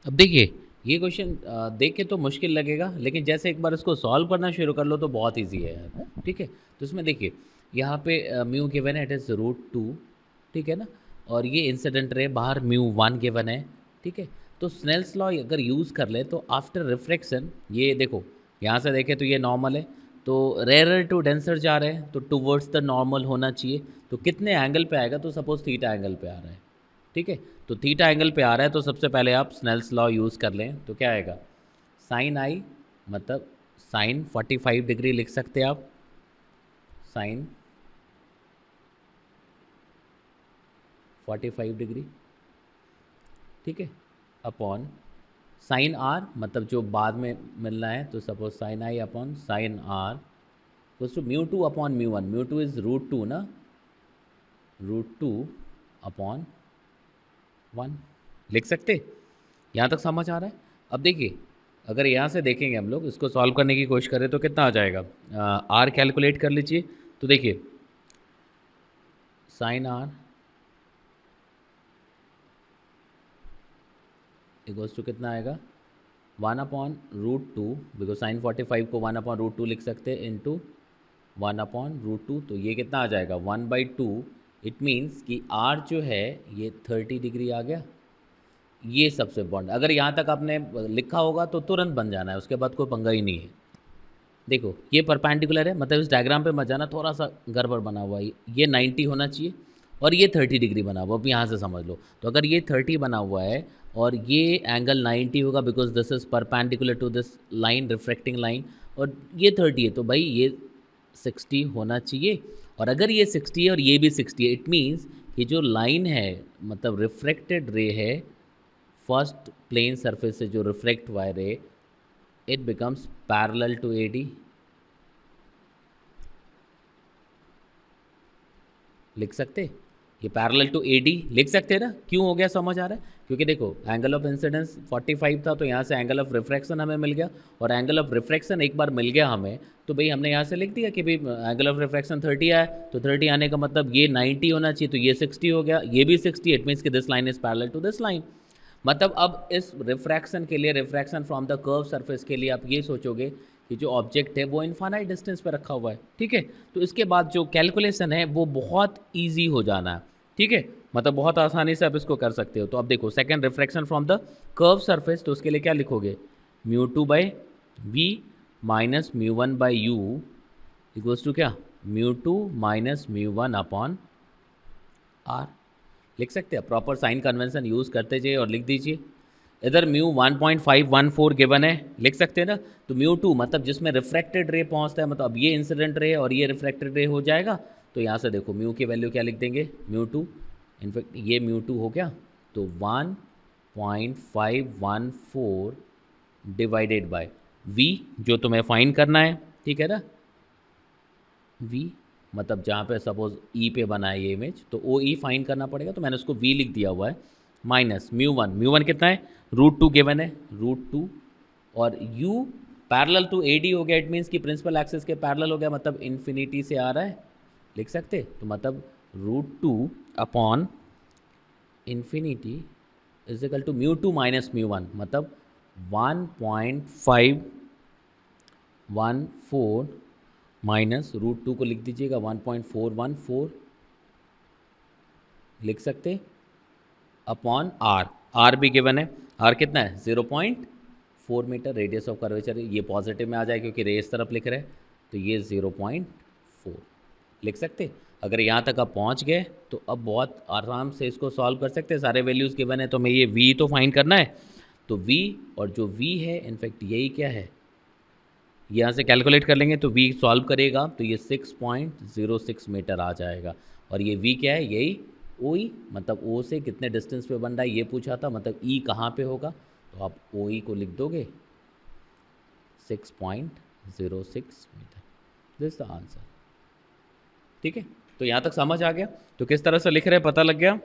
अब देखिए, ये क्वेश्चन देख के तो मुश्किल लगेगा, लेकिन जैसे एक बार इसको सॉल्व करना शुरू कर लो तो बहुत ईजी है यार। ठीक है, तो इसमें देखिए, यहाँ पे म्यू गिवन है, इट इज़ √2। ठीक है ना, और ये इंसिडेंट रे बाहर μ1 गिवन है। ठीक है, तो स्नेल्स लॉ अगर यूज़ कर ले तो आफ्टर रिफ्रैक्शन, ये देखो यहाँ से देखें तो ये नॉर्मल है, तो रेयर टू डेंसर जा रहे हैं तो टूवर्ड्स द नॉर्मल होना चाहिए। तो कितने एंगल पे आएगा, तो सपोज थीटा एंगल पे आ रहा है। ठीक है, तो थीटा एंगल पे आ रहा है तो सबसे पहले आप स्नेल्स लॉ यूज़ कर लें, तो क्या आएगा, साइन आई मतलब साइन 45 डिग्री लिख सकते हैं आप, साइन 45 डिग्री। ठीक है, अपॉन साइन आर मतलब जो बाद में मिलना है, तो suppose sine i upon sine r to μ2 upon μ1। μ2 is √2 ना, √2 अपॉन 1 लिख सकते। यहाँ तक समझ आ रहा है। अब देखिए, अगर यहाँ से देखेंगे हम लोग इसको सॉल्व करने की कोशिश करें तो कितना आ जाएगा, आर कैलकुलेट कर लीजिए। तो देखिए, साइन आर इक्वल्स टू कितना आएगा, 1/√2, बिकॉज साइन 45 को 1/√2 लिख सकते हैं, इंटू 1/√2। तो ये कितना आ जाएगा, 1/2। इट मीन्स कि आर जो है ये 30 डिग्री आ गया। ये सबसे इम्पॉर्टेंट, अगर यहाँ तक आपने लिखा होगा तो तुरंत बन जाना है, उसके बाद कोई पंगा ही नहीं है। देखो ये परपेंडिकुलर है, मतलब इस डायग्राम पे मत जाना, थोड़ा सा गड़बड़ बना हुआ है। ये 90 होना चाहिए और ये 30 डिग्री बना हुआ, अब यहाँ से समझ लो। तो अगर ये 30 बना हुआ है और ये एंगल 90 होगा, because this is perpendicular to this line, refracting line, और ये 30 है, तो भाई ये 60 होना चाहिए। और अगर ये 60 है और ये भी 60 है, इट मीन्स कि जो लाइन है, मतलब रिफ्रैक्टेड रे है, फर्स्ट प्लेन सरफेस से जो रिफ्लेक्ट हुआ है ray, it becomes parallel to AD। लिख सकते, ये पैरेलल टू AD लिख सकते हैं ना। क्यों हो गया, समझ आ रहा है, क्योंकि देखो एंगल ऑफ इंसिडेंस 45 था, तो यहाँ से एंगल ऑफ रिफ्रैक्शन हमें मिल गया, और एंगल ऑफ रिफ्रैक्शन एक बार मिल गया हमें, तो भाई हमने यहाँ से लिख दिया कि भाई एंगल ऑफ रिफ्रैक्शन 30 आया, तो 30 आने का मतलब ये 90 होना चाहिए, तो ये 60 हो गया, ये भी 60। इट मीन्स कि this line is parallel to this line. मतलब अब इस रिफ्रैक्शन के लिए, refraction from the curve surface के लिए आप ये सोचोगे कि जो ऑब्जेक्ट है वो इनफाइनाइट डिस्टेंस पे रखा हुआ है। ठीक है, तो इसके बाद जो कैलकुलेशन है वो बहुत ईजी हो जाना है। ठीक है, मतलब बहुत आसानी से आप इसको कर सकते हो। तो अब देखो, second refraction from the curve surface, तो उसके लिए क्या लिखोगे, μ2/v minus μ1/u equals to क्या, μ2 माइनस μ1 अपॉन r। लिख सकते हैं, प्रॉपर साइन कन्वेंशन यूज़ करते जाइए और लिख दीजिए। इधर म्यू 1.514 गिवन है, लिख सकते हैं ना। तो μ2 मतलब जिसमें रिफ्रैक्टेड रे पहुंचता है, मतलब अब ये इंसिडेंट रे और ये रिफ्रैक्टेड रे हो जाएगा। तो यहाँ से देखो म्यू की वैल्यू क्या लिख देंगे, μ2, इनफैक्ट ये μ2 हो गया, तो 1.514 डिवाइडेड बाय v जो तुम्हें फाइंड करना है। ठीक है ना, v मतलब जहाँ पे सपोज ई पे बना है ये इमेज, तो ओ ई फाइंड करना पड़ेगा, तो मैंने उसको v लिख दिया हुआ है, माइनस μ1 कितना है, √2 गिवन है, √2, और u पैरेलल टू AD हो गया। इट मीन्स कि प्रिंसिपल एक्सिस के पैरेलल हो गया, मतलब इन्फिनिटी से आ रहा है, लिख सकते। तो मतलब √2 upon infinity is equal to μ2 minus μ1, मतलब 1.514 माइनस √2 को लिख दीजिएगा 1.414, लिख सकते, अपॉन आर भी गिवन है। आर कितना है, 0.4 मीटर, रेडियस ऑफ कर्वेचर, ये पॉजिटिव में आ जाए क्योंकि रे इस तरफ लिख रहे हैं, तो ये 0.4 लिख सकते। अगर यहाँ तक आप पहुँच गए तो अब बहुत आराम से इसको सॉल्व कर सकते हैं। सारे वैल्यूज़ गिवन है, तो मैं ये v तो फाइंड करना है, तो v, और जो v है इनफैक्ट यही क्या है, यहाँ से कैलकुलेट कर लेंगे, तो v सॉल्व करेगा तो ये 6.06 मीटर आ जाएगा। और ये v क्या है, यही ओ ई, मतलब o से कितने डिस्टेंस पे बन रहा है ये पूछा था, मतलब e कहाँ पे होगा, तो आप ओ ई को लिख दोगे 6.06 मीटर, दिस द आंसर। ठीक है, तो यहाँ तक समझ आ गया, तो किस तरह से लिख रहे हैं पता लग गया।